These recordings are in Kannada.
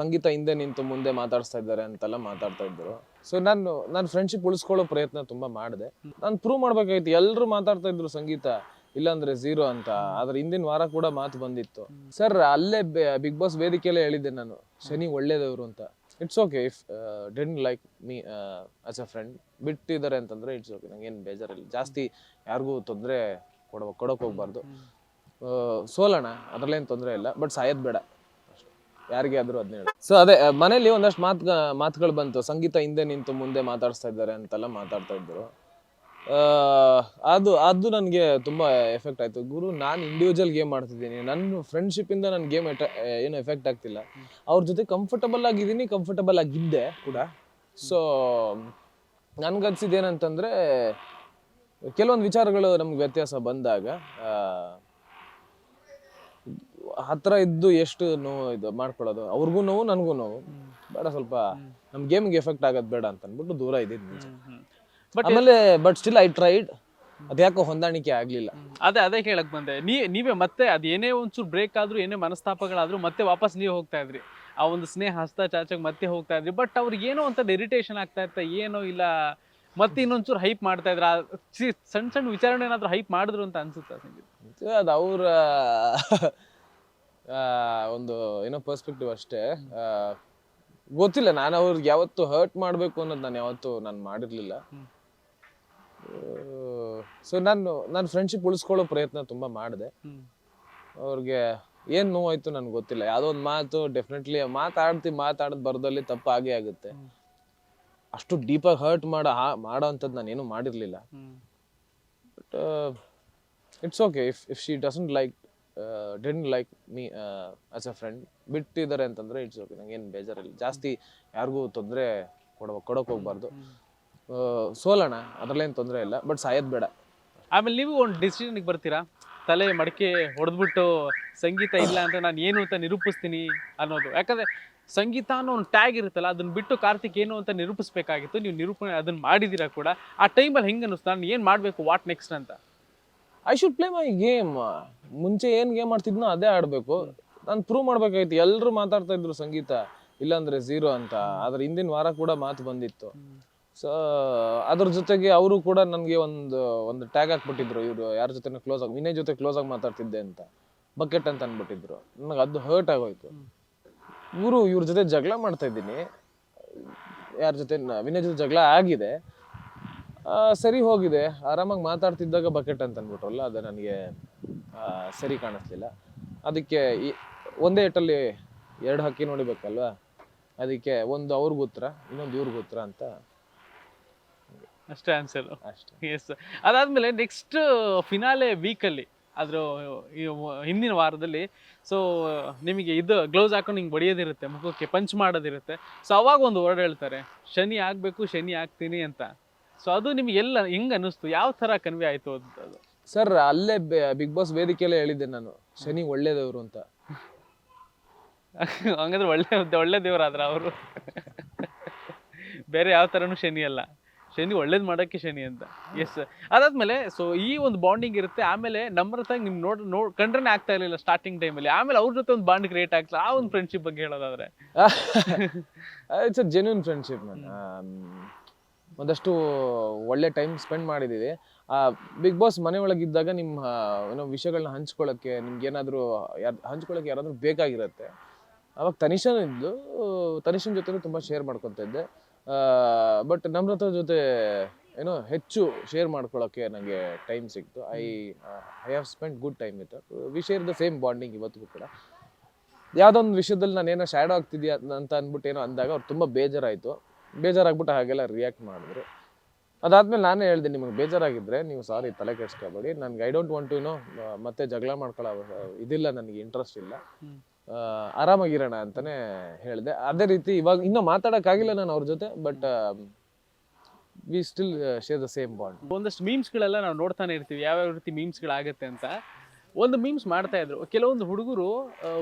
ಸಂಗೀತ ಹಿಂದೆ ನಿಂತು ಮುಂದೆ ಮಾತಾಡಿಸ್ತಾ ಇದ್ದಾರೆ ಅಂತೆಲ್ಲ ಮಾತಾಡ್ತಾ ಇದ್ರು. ಸೊ ನಾನು ಫ್ರೆಂಡ್ಶಿಪ್ ಉಳಿಸ್ಕೊಳ್ಳೋ ಪ್ರಯತ್ನ ತುಂಬಾ ಮಾಡಿದೆ. ನಾನು ಪ್ರೂವ್ ಮಾಡ್ಬೇಕಾಗಿತ್ತು. ಎಲ್ಲರೂ ಮಾತಾಡ್ತಾ ಇದ್ರು ಸಂಗೀತ ಇಲ್ಲಾಂದ್ರೆ ಝೀರೋ ಅಂತ. ಆದ್ರೆ ಹಿಂದಿನ ವಾರ ಕೂಡ ಮಾತು ಬಂದಿತ್ತು. ಸರ್ ಅಲ್ಲೇ ಬಿಗ್ ಬಾಸ್ ವೇದಿಕೆಯಲ್ಲೇ ಹೇಳಿದ್ದೆ ನಾನು, ಶನಿ ಒಳ್ಳೇದವರು ಅಂತ. It's okay if didn't like me as a friend ಬಿಟ್ಟಿದ್ದಾರೆ ಅಂತಂದ್ರೆ ಇಟ್ಸ್ ಓಕೆ, ನಂಗೇನು ಬೇಜಾರಿಲ್ಲ. ಜಾಸ್ತಿ ಯಾರಿಗೂ ತೊಂದರೆ ಕೊಡೋಕೆ ಹೋಗ್ಬಾರ್ದು. ಸೋಲೋಣ, ಅದ್ರಲ್ಲೇನು ತೊಂದರೆ ಇಲ್ಲ, ಬಟ್ ಸಾಯೋದ್ ಬೇಡ ಯಾರಿಗೆ ಆದ್ರೂ ಅದನ್ನ ಹೇಳಿ. ಸೊ ಅದೇ ಮನೇಲಿ ಒಂದಷ್ಟು ಮಾತುಗಳು ಬಂತು, ಸಂಗೀತ ಹಿಂದೆ ನಿಂತು ಮುಂದೆ ಮಾತಾಡಿಸ್ತಾ ಇದ್ದಾರೆ ಅಂತೆಲ್ಲ ಮಾತಾಡ್ತಾ ಇದ್ರು. ಅದು ನನಗೆ ತುಂಬಾ ಎಫೆಕ್ಟ್ ಆಯ್ತು. ಗುರು, ನಾನು ಇಂಡಿವಿಜುವಲ್ ಗೇಮ್ ಮಾಡ್ತಿದ್ದೀನಿ, ನನ್ನ ಫ್ರೆಂಡ್ಶಿಪ್ ಇಂದ ನನ್ನ ಗೇಮ್ ಏನು ಎಫೆಕ್ಟ್ ಆಗ್ತಿಲ್ಲ. ಅವ್ರ ಜೊತೆ ಕಂಫರ್ಟಬಲ್ ಆಗಿದ್ದೀನಿ, ಕಂಫರ್ಟಬಲ್ ಆಗಿದ್ದೆ ಕೂಡ. ಸೊ ನನ್ಗನ್ಸಿದ್ದೇನಂತಂದ್ರೆ, ಕೆಲವೊಂದು ವಿಚಾರಗಳು ನಮ್ಗೆ ವ್ಯತ್ಯಾಸ ಬಂದಾಗ ಹತ್ರ ಇದ್ದು ಎಷ್ಟು ನೋವು ಇದು ಮಾಡ್ಕೊಳ್ಳೋದು, ಅವ್ರಿಗೂ ನೋವು ನನಗೂ ನೋವು ಬೇಡ. ಸ್ವಲ್ಪ ನಮ್ ಗೇಮ್ಗೆ ಎಫೆಕ್ಟ್ ಆಗೋದು ಬೇಡ ಅಂತ ಅಂದ್ಬಿಟ್ಟು ದೂರ ಇದ್ದೀನಿ. ಆಮೇಲೆ ಬಟ್ ಸ್ಟಿಲ್ ಐ ಟ್ರೈಡ್, ಅದ್ಯಾಕೋ ಹೊಂದಾಣಿಕೆ ಆಗ್ಲಿಲ್ಲ. ಅದೇ ಕೇಳಕ್ ಬಂದೆ. ನೀವೇ ಮತ್ತೆ ಅದೇನೇ ಒಂಚೂರು ಬ್ರೇಕ್ ಆದ್ರೂ, ಏನೇ ಮನಸ್ತಾಪಗಳಾದ್ರೂ ಮತ್ತೆ ವಾಪಸ್ ನೀವು ಹೋಗ್ತಾ ಇದ್ರಿ, ಆ ಒಂದು ಸ್ನೇಹ ಹಸ್ತ ಚಾಚಕ್ ಮತ್ತೆ ಹೋಗ್ತಾ ಇದ್ರಿ. ಬಟ್ ಅವ್ರಿಗೆ ಏನೋ ಅಂತ ಇರಿಟೇಷನ್ ಆಗ್ತಾ ಇರ್ತಾ, ಏನೋ ಇಲ್ಲ ಮತ್ತೆ ಇನ್ನೊಂಚೂರು ಹೈಪ್ ಮಾಡ್ತಾ ಇದ್ರ, ಸಣ್ಣ ವಿಚಾರಣೆ ಏನಾದ್ರು ಹೈಪ್ ಮಾಡಿದ್ರು ಅಂತ ಅನ್ಸುತ್ತೆ. ಅದು ಅವ್ರ ಒಂದು ಏನೋ ಪರ್ಸ್ಪೆಕ್ಟಿವ್ ಅಷ್ಟೇ. ಗೊತ್ತಿಲ್ಲ, ನಾನು ಅವ್ರಿಗೆ ಯಾವತ್ತು ಹರ್ಟ್ ಮಾಡ್ಬೇಕು ಅನ್ನೋದು ನಾನು ಮಾಡಿರ್ಲಿಲ್ಲ. ಸೊ ನಾನು ಫ್ರೆಂಡ್ಶಿಪ್ ಉಳಿಸ್ಕೊಳ್ಳೋ ಪ್ರಯತ್ನ ತುಂಬಾ ಮಾಡಿದೆ. ಅವ್ರಿಗೆ ಏನ್ ನೋವಾಯ್ತು ನನ್ಗೆ ಗೊತ್ತಿಲ್ಲ. ಯಾವ್ದೋ ಒಂದು ಮಾತು ಡೆಫಿನೆಟ್ಲಿ ಮಾತಾಡೋದು ಬರೋದಲ್ಲಿ ತಪ್ಪು ಆಗೇ ಆಗುತ್ತೆ. ಅಷ್ಟು ಡೀಪಾಗಿ ಹರ್ಟ್ ಮಾಡೋ ಅಂಥದ್ದು ನಾನೇನು ಮಾಡಿರ್ಲಿಲ್ಲ. But it's okay if she doesn't didn't like me as a friend ಬಿಟ್ಟಿದ್ದಾರೆ ಅಂತಂದ್ರೆ ಇಟ್ಸ್ ಓಕೆ, ನಂಗೇನು ಬೇಜಾರಿಲ್ಲ. ಜಾಸ್ತಿ ಯಾರಿಗೂ ತೊಂದರೆ ಕೊಡೋಕೆ ಹೋಗ್ಬಾರ್ದು. ಸೋಲೋಣ, ಅದ್ರಲ್ಲೇನು ತೊಂದರೆ ಇಲ್ಲ, ಬಟ್ ಸಾಯೋದ್ ಬೇಡ. ಆಮೇಲೆ ನೀವು ಒಂದು ಡಿಸಿಷನ್ಗೆ ಬರ್ತೀರಾ, ತಲೆ ಮಡಕೆ ಹೊಡೆದ್ಬಿಟ್ಟು ಸಂಗೀತ ಇಲ್ಲ ಅಂತ ನಾನು ಏನು ಅಂತ ನಿರೂಪಿಸ್ತೀನಿ ಅನ್ನೋದು. ಯಾಕಂದ್ರೆ ಸಂಗೀತ ಅನ್ನೋ ಒಂದು ಟ್ಯಾಗ್ ಇರುತ್ತಲ್ಲ, ಅದನ್ನ ಬಿಟ್ಟು ಕಾರ್ತಿಕ್ ಏನು ಅಂತ ನಿರೂಪಿಸ್ಬೇಕಾಗಿತ್ತು. ನೀವು ನಿರೂಪಣೆ ಅದನ್ನ ಮಾಡಿದೀರಾ ಕೂಡ. ಆ ಟೈಮಲ್ಲಿ ಹೆಂಗೆ ಅನ್ನಿಸ್ತು, ನಾನು ಏನು ಮಾಡಬೇಕು, ವಾಟ್ ನೆಕ್ಸ್ಟ್ ಅಂತ? I should play my game. ಮುಂಚೆ ಏನ್ ಗೇಮ್ ಆಡ್ತಿದ್ನೋ ಅದೇ ಆಡ್ಬೇಕು. ನಾನು ಪ್ರೂವ್ ಮಾಡ್ಬೇಕಾಗಿತ್ತು. ಎಲ್ಲರೂ ಮಾತಾಡ್ತಾ ಇದ್ರು ಸಂಗೀತ ಇಲ್ಲಾಂದ್ರೆ ಝೀರೋ ಅಂತ. ಆದ್ರೆ ಹಿಂದಿನ ವಾರ ಕೂಡ ಮಾತು ಬಂದಿತ್ತು. ಸೊ ಅದ್ರ ಜೊತೆಗೆ ಅವರು ಕೂಡ ನನ್ಗೆ ಒಂದು ಟ್ಯಾಗ್ ಹಾಕ್ಬಿಟ್ಟಿದ್ರು, ಇವ್ರು ಯಾರ ಜೊತೆ ವಿನಯ್ ಜೊತೆ ಕ್ಲೋಸ್ ಆಗಿ ಮಾತಾಡ್ತಿದ್ದೆ ಅಂತ, ಬಕೆಟ್ ಅಂತ ಅನ್ಬಿಟ್ಟಿದ್ರು. ನನಗೆ ಅದು ಹರ್ಟ್ ಆಗೋಯ್ತು. ಇವ್ರ ಜೊತೆ ಜಗಳ ಮಾಡ್ತಾ ಇದ್ದೀನಿ, ಯಾರ ಜೊತೆ ವಿನಯ್ ಜೊತೆ ಜಗಳ ಆಗಿದೆ, ಸರಿ ಹೋಗಿದೆ, ಆರಾಮಾಗಿ ಮಾತಾಡ್ತಿದ್ದಾಗ ಬಕೆಟ್ ಅಂತ ಅನ್ಬಿಟ್ರಲ್ಲ, ಅದು ನನಗೆ ಸರಿ ಕಾಣಿಸ್ಲಿಲ್ಲ. ಅದಕ್ಕೆ ಒಂದೇ ಏಟಲ್ಲಿ 2 ಹಕ್ಕಿ ನೋಡಿಬೇಕಲ್ವಾ, ಅದಕ್ಕೆ ಒಂದು ಅವ್ರಿಗೆ ಉತ್ತರ, ಇನ್ನೊಂದು ಇವ್ರಿಗೆ ಉತ್ತರ ಅಂತ ಅಷ್ಟೇ ಆನ್ಸರ್. ಅಷ್ಟೇ. ಎಸ್. ಅದಾದ್ಮೇಲೆ ನೆಕ್ಸ್ಟ್ ಫಿನಾಲೆ ವೀಕಲ್ಲಿ, ಅದ್ರ ಹಿಂದಿನ ವಾರದಲ್ಲಿ, ಸೊ ನಿಮಗೆ ಇದು ಗ್ಲೌಸ್ ಹಾಕೊಂಡು ಹಿಂಗೆ ಬಡಿಯೋದಿರುತ್ತೆ, ಮುಖಕ್ಕೆ ಪಂಚ್ ಮಾಡೋದಿರುತ್ತೆ. ಸೊ ಅವಾಗ ಒಂದು ವರ್ಡ್ ಹೇಳ್ತಾರೆ, ಶನಿ ಆಗ್ಬೇಕು, ಶನಿ ಆಗ್ತೀನಿ ಅಂತ. ಸೊ ಅದು ನಿಮ್ಗೆ ಎಲ್ಲ ಹೆಂಗ್ ಅನ್ನಿಸ್ತು, ಯಾವ ತರ ಕನ್ವೆ ಆಯ್ತು ಅದು? ಸರ್ ಅಲ್ಲೇ ಬಿಗ್ ಬಾಸ್ ವೇದಿಕೆಯಲ್ಲೇ ಹೇಳಿದ್ದೆ ನಾನು, ಶನಿ ಒಳ್ಳೇದವರು ಅಂತ. ಹಂಗಂದ್ರೆ ಒಳ್ಳೆ ದೇವರಾದ್ರ ಅವರು? ಬೇರೆ ಯಾವ ತರನು ಶನಿ ಅಲ್ಲ, ಶನಿ ಒಳ್ಳೇದ್ ಮಾಡಕ್ಕೆ ಶನಿ ಅಂತ. ಎಸ್. ಅದಾದ್ಮೇಲೆ ಸೊ ಈ ಒಂದು ಬಾಂಡಿಂಗ್ ಇರುತ್ತೆ. ಆಮೇಲೆ ನಮ್ರತಾಗಿ ನಿಮ್ ಕಂಡ್ರೆ ಆಗ್ತಾ ಇರ್ಲಿಲ್ಲ ಸ್ಟಾರ್ಟಿಂಗ್ ಟೈಮಲ್ಲಿ. ಆಮೇಲೆ ಅವ್ರ ಜೊತೆ ಒಂದು ಬಾಂಡ್ ಕ್ರಿಯೇಟ್ ಆಗ್ತದೆ. ಆ ಒಂದು ಫ್ರೆಂಡ್ಶಿಪ್ ಬಗ್ಗೆ ಹೇಳೋದಾದ್ರೆ, ಇಟ್ಸ್ ಅ ಜೆನ್ಯೂನ್ ಫ್ರೆಂಡ್ಶಿಪ್. ಒಂದಷ್ಟು ಒಳ್ಳೆ ಟೈಮ್ ಸ್ಪೆಂಡ್ ಮಾಡಿದ್ದೀವಿ. ಬಿಗ್ ಬಾಸ್ ಮನೆ ಒಳಗಿದ್ದಾಗ ನಿಮ್ಮ ಏನೋ ವಿಷಯಗಳನ್ನ ಹಂಚ್ಕೊಳ್ಳೋಕ್ಕೆ, ನಿಮ್ಗೆ ಏನಾದರೂ ಹಂಚ್ಕೊಳ್ಳೋಕೆ ಯಾರಾದರೂ ಬೇಕಾಗಿರುತ್ತೆ. ಅವಾಗ ತನಿಷನ್ ಜೊತೆ ತುಂಬ ಶೇರ್ ಮಾಡ್ಕೊತಾ ಇದ್ದೆ. ಬಟ್ ನಮ್ರತ ಜೊತೆ ಏನೋ ಹೆಚ್ಚು ಶೇರ್ ಮಾಡ್ಕೊಳ್ಳೋಕ್ಕೆ ನನಗೆ ಟೈಮ್ ಸಿಕ್ತು. I have spend good time with. V share the same bonding ಇವತ್ತಿಗೂ ಕೂಡ. ಯಾವುದೊಂದು ವಿಷಯದಲ್ಲಿ ನಾನೇನೋ ಶ್ಯಾಡೋ ಆಗ್ತಿದ್ಯಾ ಅಂತ ಅಂದ್ಬಿಟ್ಟು ಏನೋ ಅಂದಾಗ ಅವ್ರು ತುಂಬ ಬೇಜಾರಾಗ್ಬಿಟ್ಟು ಹಾಗೆಲ್ಲ ರಿಯಾಕ್ಟ್ ಮಾಡಿದ್ರು. ಅದಾದ್ಮೇಲೆ ನಾನೇ ಹೇಳಿದೆ, ನಿಮಗೆ ಬೇಜಾರಾಗಿದ್ರೆ ನೀವು ಸಾರಿ, ತಲೆ ಕೆಡಿಸ್ಕೋಬೇಡಿ, ನನ್ಗೆ ಐ ಡೋಂಟ್ ವಾಂಟ್ ಟು ಮತ್ತೆ ಜಗಳ ಮಾಡ್ಕೊಳ್ಳೋ ಇದಿಲ್ಲ, ನನಗೆ ಇಂಟ್ರೆಸ್ಟ್ ಇಲ್ಲ, ಆರಾಮಾಗಿರೋಣ ಅಂತಾನೆ ಹೇಳಿದೆ. ಅದೇ ರೀತಿ ಇವಾಗ ಇನ್ನೂ ಮಾತಾಡೋಕ್ಕಾಗಿಲ್ಲ ನಾನು ಅವ್ರ ಜೊತೆ, but we still share the same bond. ಒಂದಷ್ಟು ಮೀಮ್ಸ್ಗಳೆಲ್ಲ ನಾವು ನೋಡ್ತಾನೆ ಇರ್ತೀವಿ, ಯಾವ್ಯಾವ ರೀತಿ ಮೀಮ್ಸ್ಗಳಾಗತ್ತೆ ಅಂತ. ಒಂದು ಮೀಮ್ಸ್ ಮಾಡ್ತಾ ಇದ್ರು, ಕೆಲವೊಂದು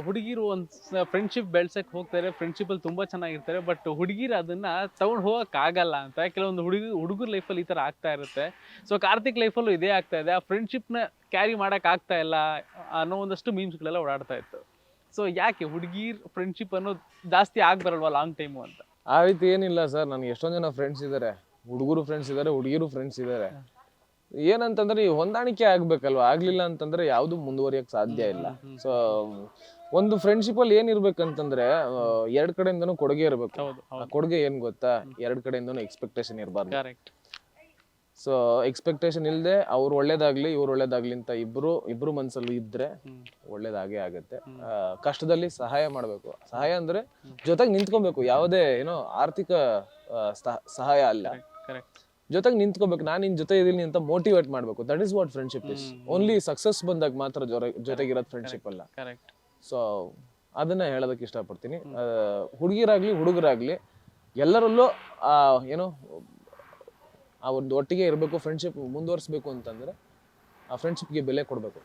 ಹುಡುಗಿರು ಒಂದು ಫ್ರೆಂಡ್ಶಿಪ್ ಬೆಳ್ಸಕ್ಕೆ ಹೋಗ್ತಾರೆ, ಫ್ರೆಂಡ್ಶಿಪ್ಪಲ್ಲಿ ತುಂಬ ಚೆನ್ನಾಗಿರ್ತಾರೆ, ಬಟ್ ಹುಡುಗಿರು ಅದನ್ನ ತಗೊಂಡು ಹೋಗೋಕ್ಕಾಗಲ್ಲ ಅಂತ. ಕೆಲವೊಂದು ಹುಡುಗರ ಲೈಫಲ್ಲಿ ಈ ಥರ ಆಗ್ತಾ ಇರುತ್ತೆ. ಸೊ ಕಾರ್ತಿಕ್ ಲೈಫಲ್ಲೂ ಇದೇ ಆಗ್ತಾ ಇದೆ, ಆ ಫ್ರೆಂಡ್ಶಿಪ್ನ ಕ್ಯಾರಿ ಮಾಡೋಕ್ಕಾಗ್ತಾ ಇಲ್ಲ ಅನ್ನೋ ಒಂದಷ್ಟು ಮೀಮ್ಸ್ಗಳೆಲ್ಲ ಓಡಾಡ್ತಾ ಇತ್ತು. ಸೊ ಯಾಕೆ ಹುಡುಗಿರ್ ಫ್ರೆಂಡ್ಶಿಪ್ ಅನ್ನೋದು ಜಾಸ್ತಿ ಆಗ್ಬರಲ್ವಾ ಲಾಂಗ್ ಟೈಮು ಅಂತ? ಆ ರೀತಿ ಏನಿಲ್ಲ ಸರ್, ನನಗೆ ಎಷ್ಟೊಂದು ಜನ ಫ್ರೆಂಡ್ಸ್ ಇದ್ದಾರೆ, ಹುಡುಗರು ಫ್ರೆಂಡ್ಸ್ ಇದ್ದಾರೆ, ಹುಡುಗಿರು ಫ್ರೆಂಡ್ಸ್ ಇದ್ದಾರೆ. ಏನಂತಂದ್ರೆ ಈ ಹೊಂದಾಣಿಕೆ ಆಗ್ಬೇಕಲ್ವಾ, ಆಗ್ಲಿಲ್ಲ ಅಂತಂದ್ರೆ ಯಾವ್ದು ಮುಂದುವರಿಯಕ್ ಸಾಧ್ಯ ಇಲ್ಲ. ಸೊ ಒಂದು ಫ್ರೆಂಡ್ಶಿಪ್ ಅಲ್ಲಿ ಏನಿರ್ಬೇಕಂತಂದ್ರೆ ಎರಡ್ ಕಡೆಯಿಂದನೂ ಕೊಡುಗೆ ಇರ್ಬೇಕು. ಹೌದು ಆ ಕೊಡುಗೆ ಏನ್ ಗೊತ್ತಾ, ಎರಡ್ ಕಡೆಯಿಂದನೂ ಎಕ್ಸ್ಪೆಕ್ಟೇಷನ್ ಇರಬಾರ್ದು. ಕರೆಕ್ಟ್. ಸೊ ಎಕ್ಸ್ಪೆಕ್ಟೇಷನ್ ಇಲ್ಲದೆ ಅವ್ರು ಒಳ್ಳೇದಾಗ್ಲಿ ಇವ್ರು ಒಳ್ಳೇದಾಗ್ಲಿ ಅಂತ ಇಬ್ರು ಮನ್ಸಲ್ಲಿ ಇದ್ರೆ ಒಳ್ಳೇದಾಗೇ ಆಗತ್ತೆ. ಕಷ್ಟದಲ್ಲಿ ಸಹಾಯ ಮಾಡ್ಬೇಕು. ಸಹಾಯ ಅಂದ್ರೆ ಜೊತೆಗೆ ನಿಂತ್ಕೊಬೇಕು, ಯಾವುದೇ ಆರ್ಥಿಕ ಸಹಾಯ ಅಲ್ಲ, ಕರೆಕ್ಟ್. ಜೊತೆಗೆ ನಿಂತ್ಕೋಬೇಕು. ನಾನು ನಿನ್ ಜೊತೆ ಇದೀನಿ ಅಂತ ಮೋಟಿವೇಟ್ ಮಾಡ್ಬೇಕು. That is what friendship is. Only success ಬಂದಾಗ ಮಾತ್ರ ಜೊತೆಗಿರೋದು ಫ್ರೆಂಡ್ಶಿಪ್ ಅಲ್ಲ. ಕರೆಕ್ಟ್. ಸೊ ಅದನ್ನ ಹೇಳೋದಕ್ಕೆ ಇಷ್ಟಪಡ್ತೀನಿ. ಹುಡುಗಿರಾಗ್ಲಿ ಹುಡುಗರಾಗ್ಲಿ ಎಲ್ಲರಲ್ಲೂ ಆ ಒಂದು ಒಟ್ಟಿಗೆ ಇರಬೇಕು. ಫ್ರೆಂಡ್ಶಿಪ್ ಮುಂದುವರಿಸಬೇಕು ಅಂತಂದ್ರೆ ಆ ಫ್ರೆಂಡ್ಶಿಪ್ಗೆ ಬೆಲೆ ಕೊಡಬೇಕು.